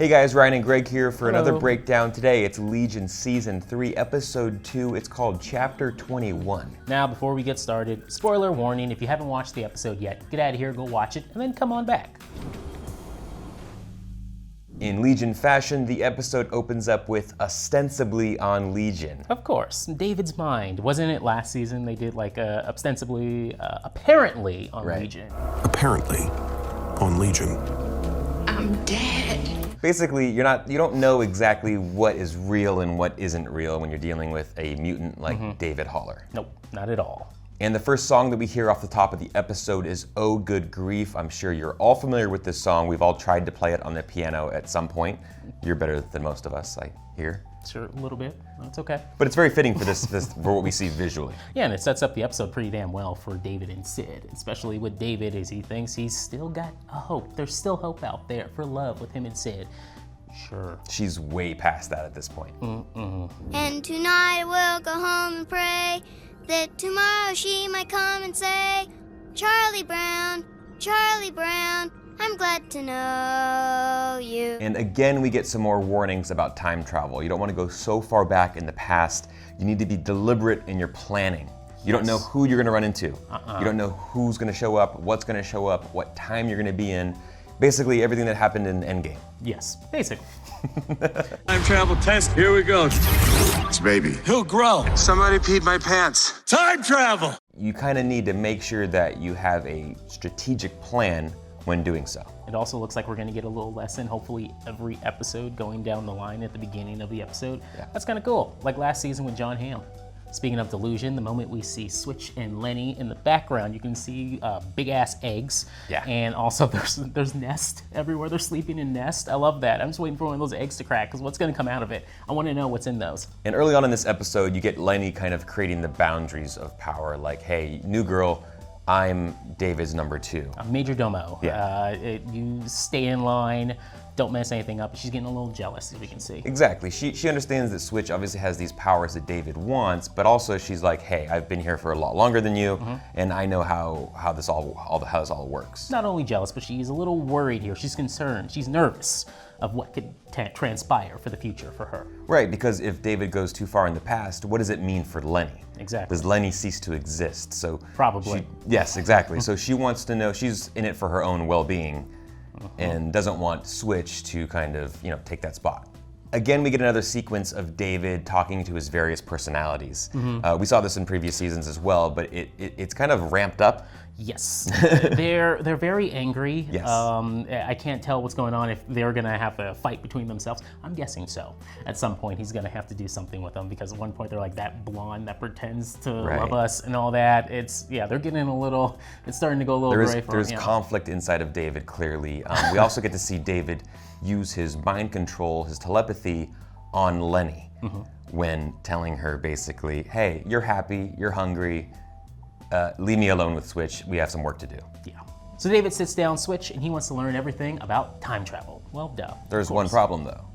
Hey guys, Ryan and Greg here for Hello. another breakdown. Today it's Legion Season 3, Episode 2. It's called Chapter 21. Now, before we get started, spoiler warning, if you haven't watched the episode yet, get out of here, go watch it, and then come on back. In Legion fashion, the episode opens up with ostensibly on Legion. Of course, David's mind. Wasn't it last season they did like ostensibly, apparently on Right. Legion? Apparently, on Legion. I'm dead. Basically, you don't know exactly what is real and what isn't real when you're dealing with a mutant like David Haller. Nope, not at all. And the first song that we hear off the top of the episode is Oh Good Grief. I'm sure you're all familiar with this song. We've all tried to play it on the piano at some point. You're better than most of us, I hear. Sure, a little bit. That's okay. But it's very fitting for this for what we see visually. Yeah, and it sets up the episode pretty damn well for David and Sid, especially with David as he thinks he's still got a hope. There's still hope out there for love with him and Sid. Sure. She's way past that at this point. And tonight we'll go home and pray that tomorrow she might come and say, Charlie Brown, I'm glad to know you. And again, we get some more warnings about time travel. You don't want to go so far back in the past. You need to be deliberate in your planning. You don't know who you're going to run into. You don't know who's going to show up, what's going to show up, what time you're going to be in. Basically, everything that happened in Endgame. Yes, basically. Time travel test, here we go. It's baby. He'll grow. Somebody peed my pants. Time travel! You kind of need to make sure that you have a strategic plan when doing so. It also looks like we're going to get a little lesson, hopefully every episode going down the line at the beginning of the episode. Yeah. That's kind of cool, like last season with John Hamm. Speaking of delusion, the moment we see Switch and Lenny in the background, you can see big ass eggs. Yeah. And also there's nest everywhere. They're sleeping in nest. I love that. I'm just waiting for one of those eggs to crack because what's going to come out of it? I want to know what's in those. And early on in this episode, you get Lenny kind of creating the boundaries of power. Like, hey, new girl, I'm David's number 2. Major Domo. Yeah. You stay in line. Don't mess anything up. She's getting a little jealous, as we can see. Exactly. She understands that Switch obviously has these powers that David wants, but also she's like, hey, I've been here for a lot longer than you, and I know how this all works. Not only jealous, but she's a little worried here. She's concerned. She's nervous of what could transpire for the future for her. Right, because if David goes too far in the past, what does it mean for Lenny? Exactly. Does Lenny cease to exist? So Probably. Yes, exactly. So she wants to know, she's in it for her own well-being, and doesn't want Switch to kind of, take that spot. Again, we get another sequence of David talking to his various personalities. We saw this in previous seasons as well, but it's kind of ramped up. Yes, they're very angry. Yes. I can't tell what's going on if they're gonna have a fight between themselves. I'm guessing so. At some point, he's gonna have to do something with them because at one point they're like that blonde that pretends to love us and all that. They're getting a little. It's starting to go a little gray for There's him. conflict inside of David, clearly. We also get to see David use his mind control, his telepathy on Lenny when telling her basically, hey, you're happy, you're hungry, leave me alone with Switch, we have some work to do. Yeah. So David sits down, Switch, and he wants to learn everything about time travel. Well, duh. There's one problem though.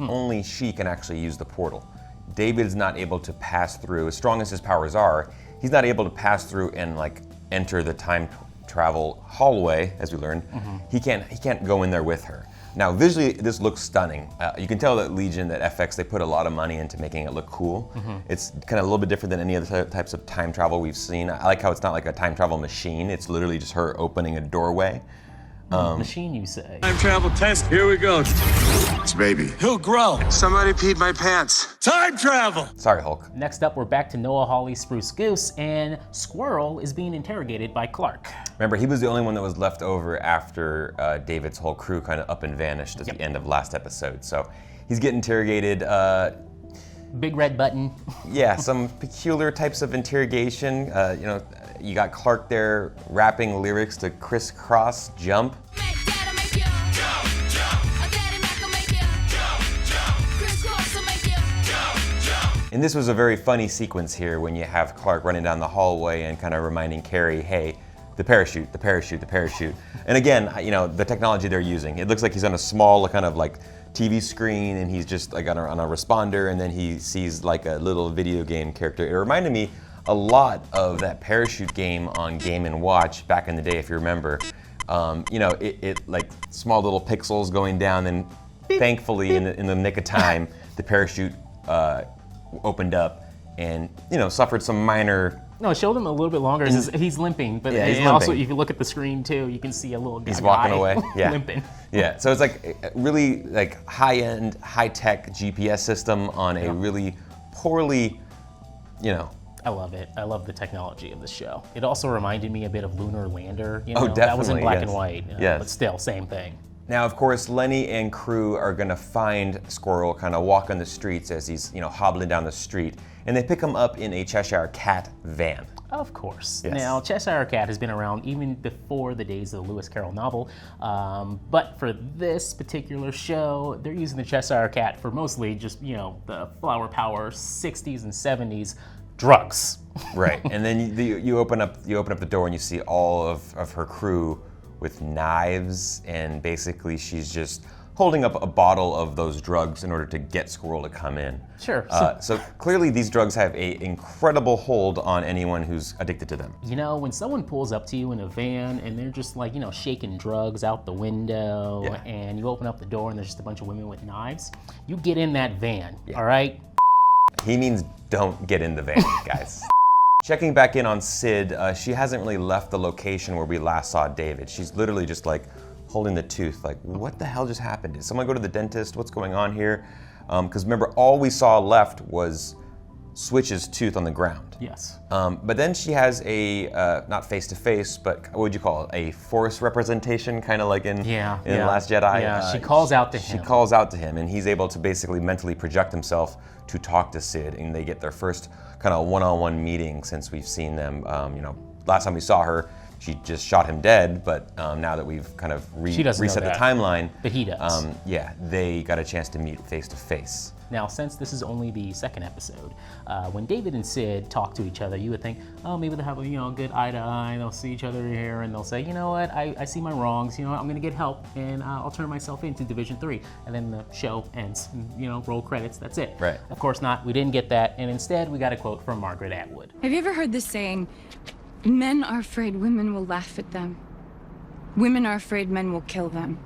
Only she can actually use the portal. David's not able to pass through, as strong as his powers are, he's not able to pass through and enter the time travel hallway, as we learned. He can't go in there with her. Now, visually, this looks stunning. You can tell that Legion, that FX, they put a lot of money into making it look cool. It's kind of a little bit different than any other types of time travel we've seen. I like how it's not like a time travel machine. It's literally just her opening a doorway. Machine, you say? Time travel test, here we go. It's baby. He'll grow. Somebody peed my pants. Time travel! Sorry, Hulk. Next up, we're back to Noah Hawley's Spruce Goose, and Squirrel is being interrogated by Clark. Remember, he was the only one that was left over after David's whole crew kind of up and vanished at the end of last episode. So he's getting interrogated. Big red button. Yeah, some peculiar types of interrogation. You got Clark there rapping lyrics to Crisscross Jump. And this was a very funny sequence here when you have Clark running down the hallway and kind of reminding Carey, hey, the parachute, the parachute, the parachute. And again, the technology they're using, it looks like he's on a small kind of like TV screen and he's just like on a responder, and then he sees like a little video game character. It reminded me a lot of that parachute game on Game & Watch back in the day, if you remember. It like small little pixels going down, and thankfully, in the nick of time, the parachute opened up and, suffered some minor... No, it showed him a little bit longer. He's limping, but Yeah, he's also limping. if you look at the screen too, you can see a little guy. He's walking away. Yeah. limping. Yeah, so it's like really like high-end, high-tech GPS system on a really poorly, I love it. I love the technology of the show. It also reminded me a bit of Lunar Lander. Definitely. That was in black yes. and white, Yes. but still, same thing. Now, of course, Lenny and crew are gonna find Squirrel, kind of walk on the streets as he's, hobbling down the street, and they pick him up in a Cheshire Cat van. Of course. Yes. Now, Cheshire Cat has been around even before the days of the Lewis Carroll novel, but for this particular show, they're using the Cheshire Cat for mostly just, the flower power 60s and 70s drugs. Right, and then you open up the door and you see all of her crew with knives, and basically she's just holding up a bottle of those drugs in order to get Squirrel to come in. Sure. So clearly these drugs have an incredible hold on anyone who's addicted to them. When someone pulls up to you in a van and they're just like, shaking drugs out the window, Yeah. and you open up the door and there's just a bunch of women with knives, you get in that van, all right? He means don't get in the van, guys. Checking back in on Sid, she hasn't really left the location where we last saw David. She's literally just like holding the tooth, like, what the hell just happened? Did someone go to the dentist? What's going on here? Because remember, all we saw left was Switch's tooth on the ground. Yes. But then she has a, not face-to-face, but what would you call it? A force representation, kind of like in Last Jedi. Yeah, she calls out to him. She calls out to him, and he's able to basically mentally project himself to talk to Sid, and they get their first kind of one-on-one meeting since we've seen them. Last time we saw her, she just shot him dead, but now that we've kind of reset the timeline, but he does. They got a chance to meet face-to-face. Now, since this is only the second episode, when David and Sid talk to each other, you would think, oh, maybe they'll have a good eye to eye. They'll see each other here, and they'll say, you know what, I see my wrongs. I'm going to get help, and I'll turn myself into Division 3. And then the show ends. Roll credits. That's it. Right. Of course not. We didn't get that, and instead we got a quote from Margaret Atwood. Have you ever heard this saying? Men are afraid women will laugh at them. Women are afraid men will kill them.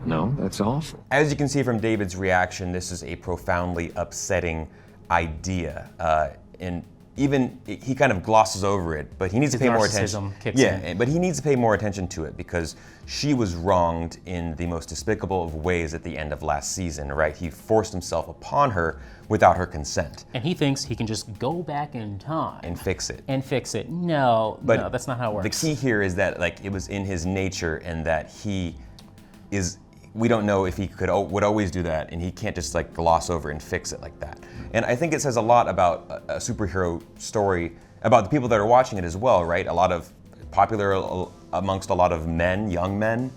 No, that's awful. As you can see from David's reaction, this is a profoundly upsetting idea. And even he kind of glosses over it, but he needs to pay more attention. Kicks in. But he needs to pay more attention to it because she was wronged in the most despicable of ways at the end of last season, right? He forced himself upon her without her consent. And he thinks he can just go back in time. And fix it. No, that's not how it works. The key here is that it was in his nature, and that we don't know if he would always do that, and he can't just gloss over and fix it like that. And I think it says a lot about a superhero story, about the people that are watching it as well, right? A lot of popular amongst a lot of men, young men,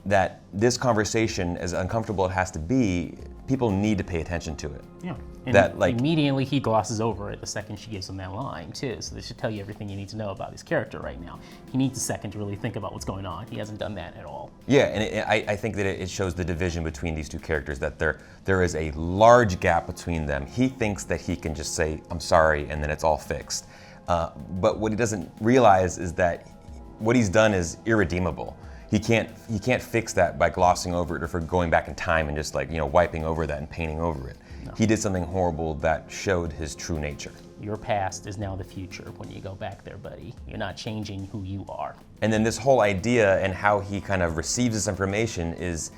that this conversation, as uncomfortable it has to be, people need to pay attention to it. Yeah. And that immediately he glosses over it the second she gives him that line too. So this should tell you everything you need to know about his character right now. He needs a second to really think about what's going on. He hasn't done that at all. Yeah, and I think that it shows the division between these two characters, that there is a large gap between them. He thinks that he can just say, I'm sorry, and then it's all fixed. But what he doesn't realize is that what he's done is irredeemable. He can't fix that by glossing over it or for going back in time and just wiping over that and painting over it. No. He did something horrible that showed his true nature. Your past is now the future when you go back there, buddy. You're not changing who you are. And then this whole idea and how he kind of receives this information is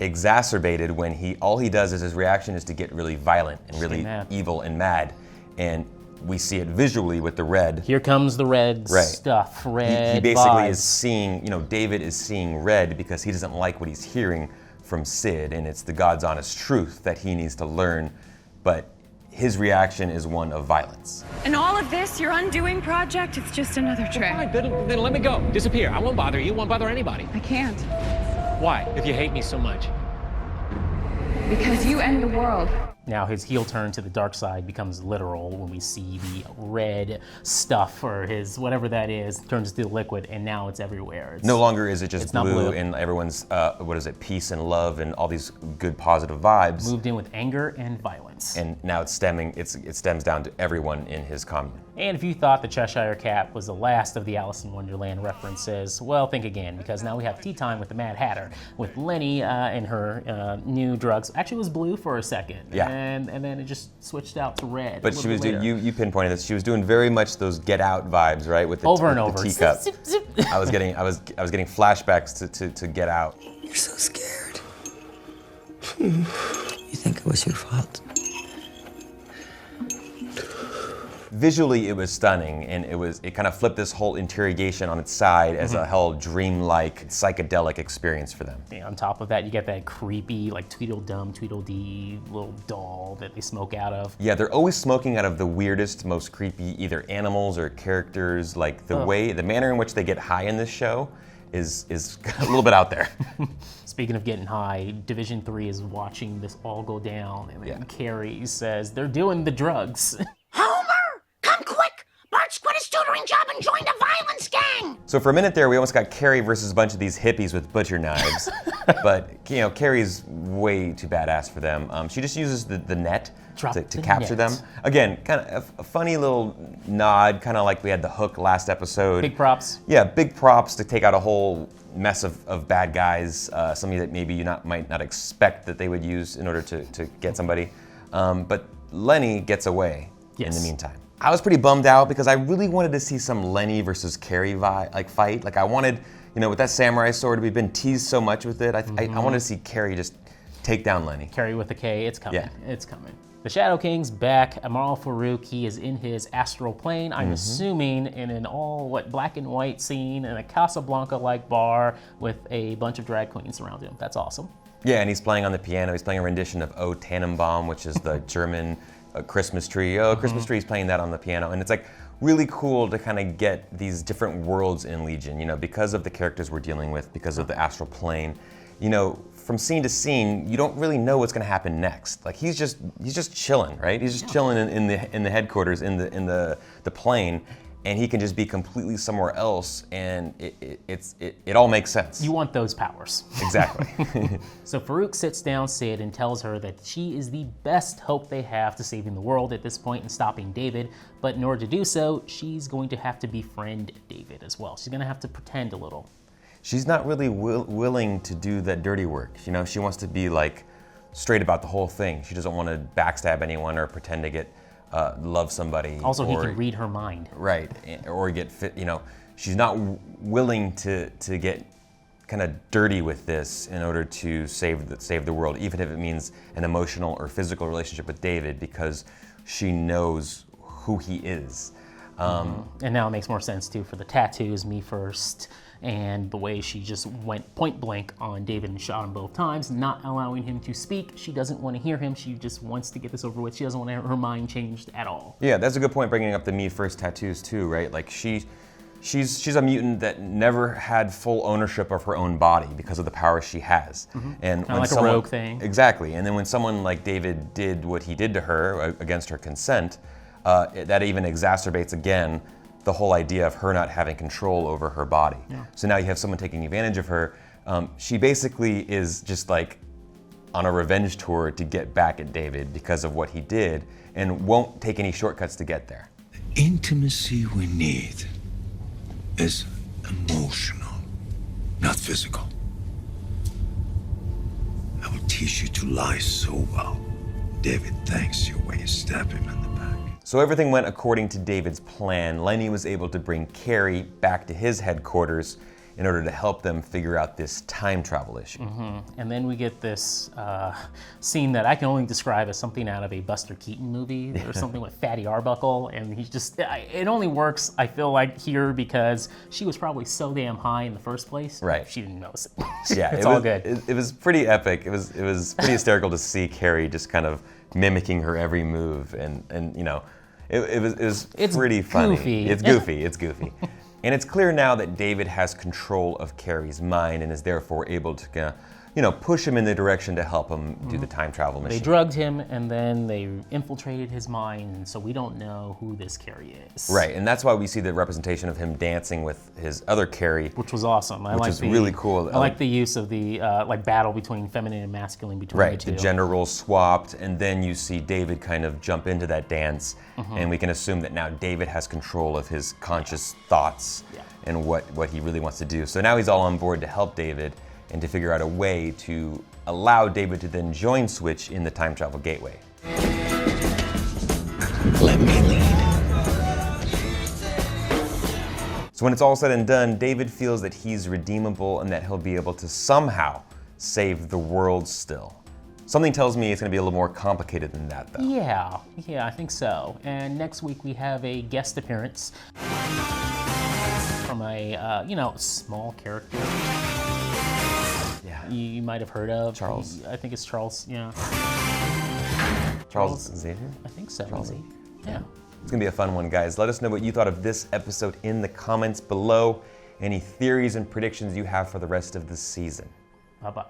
exacerbated when all he does is his reaction is to get really violent and really evil and mad. And we see it visually with the red. Here comes the red stuff, red He basically vibes. is seeing, David is seeing red because he doesn't like what he's hearing from Sid, and it's the God's honest truth that he needs to learn, but his reaction is one of violence. And all of this, your undoing project, it's just another trick. Fine, then let me go. Disappear. I won't bother you, won't bother anybody. I can't. Why, if you hate me so much? Because you end the world. Now his heel turn to the dark side becomes literal when we see the red stuff, or his whatever that is, turns to liquid, and now it's everywhere. It's, no longer is it just not blue. and everyone's, peace and love and all these good positive vibes. Moved in with anger and violence. And now it stems down to everyone in his commune. And if you thought the Cheshire Cat was the last of the Alice in Wonderland references, well, think again, because now we have tea time with the Mad Hatter, with Lenny and her new drugs. Actually, it was blue for a second, and then it just switched out to red. But she was doing, you pinpointed this. She was doing very much those Get Out vibes, right? With the over and the over. teacup. Zip, zip, zip. I was getting flashbacks to Get Out. You're so scared. You think it was your fault? Visually, it was stunning, and it kind of flipped this whole interrogation on its side as a whole dreamlike, psychedelic experience for them. Yeah, on top of that, you get that creepy, like Tweedledum, Tweedledee little doll that they smoke out of. Yeah, they're always smoking out of the weirdest, most creepy either animals or characters. Like the manner in which they get high in this show is a little bit out there. Speaking of getting high, Division 3 is watching this all go down, and then Carey says they're doing the drugs. Come quick! Bart's quit his tutoring job and joined a violence gang! So for a minute there, we almost got Carey versus a bunch of these hippies with butcher knives. But, Carey's way too badass for them. She just uses the net to capture them. Again, kind of a funny little nod, kind of like we had the Hook last episode. Big props. Yeah, big props to take out a whole mess of bad guys, somebody that maybe you might not expect that they would use in order to get somebody. But Lenny gets away in the meantime. I was pretty bummed out because I really wanted to see some Lenny versus Carey fight. Like I wanted, with that samurai sword, we've been teased so much with it. I wanted to see Carey just take down Lenny. Carey with a K, it's coming. Yeah. It's coming. The Shadow King's back. Amal Farouk, he is in his astral plane. I'm assuming in an all black and white scene in a Casablanca-like bar with a bunch of drag queens around him. That's awesome. Yeah, and he's playing on the piano. He's playing a rendition of O Tannenbaum, which is the German Christmas tree. Christmas tree, he's playing that on the piano. And it's like really cool to kind of get these different worlds in Legion, because of the characters we're dealing with, because of the astral plane. From scene to scene, you don't really know what's going to happen next. Like he's just chilling, right? He's just chilling in the headquarters, in the plane, and he can just be completely somewhere else, and it all makes sense. You want those powers. Exactly. So Farouk sits down Sid and tells her that she is the best hope they have to saving the world at this point and stopping David, but in order to do so, she's going to have to befriend David as well. She's going to have to pretend a little. She's not really willing to do that dirty work. She wants to be like straight about the whole thing. She doesn't want to backstab anyone or pretend to get love somebody. Also, he can read her mind. Right, or get fit. She's not willing to get kind of dirty with this in order to save the world, even if it means an emotional or physical relationship with David, because she knows who he is. And now it makes more sense too for the tattoos, me first, and the way she just went point blank on David and shot him both times, not allowing him to speak. She doesn't want to hear him. She just wants to get this over with. She doesn't want her mind changed at all. Yeah, that's a good point, bringing up the me first tattoos too, right? Like she's a mutant that never had full ownership of her own body because of the power she has. And kind of like a rogue thing. Exactly. And then when someone like David did what he did to her against her consent, that even exacerbates again the whole idea of her not having control over her body. Yeah. So now you have someone taking advantage of her. She basically is just like on a revenge tour to get back at David because of what he did, and won't take any shortcuts to get there. The intimacy we need is emotional, not physical. I will teach you to lie so well. David thanks you when you stab him in the back. So everything went according to David's plan. Lenny was able to bring Carey back to his headquarters in order to help them figure out this time travel issue. And then we get this scene that I can only describe as something out of a Buster Keaton movie or something with Fatty Arbuckle, and he's just, it only works, I feel like, here because she was probably so damn high in the first place. Right. She didn't notice it. Yeah, it's all good. It was pretty epic. It was pretty hysterical to see Carey just kind of mimicking her every move, and it was pretty funny. Goofy. It's goofy. And it's clear now that David has control of Carey's mind and is therefore able to push him in the direction to help him do the time travel mission. They drugged him and then they infiltrated his mind, so we don't know who this Carey is. Right, and that's why we see the representation of him dancing with his other Carey. Which was awesome. Which is really cool. I like the use of the battle between feminine and masculine between Right, the two. the gender roles swapped, and then you see David kind of jump into that dance, and we can assume that now David has control of his conscious thoughts and what he really wants to do. So now he's all on board to help David and to figure out a way to allow David to then join Switch in the time travel gateway. Let me lead. So when it's all said and done, David feels that he's redeemable and that he'll be able to somehow save the world still. Something tells me it's going to be a little more complicated than that, though. Yeah, I think so. And next week we have a guest appearance from a, small character. Yeah. You might have heard of. Charles. I think it's Charles, yeah. Charles Xavier? I think so. Charles. Yeah. It's gonna be a fun one, guys. Let us know what you thought of this episode in the comments below. Any theories and predictions you have for the rest of the season. Bye-bye.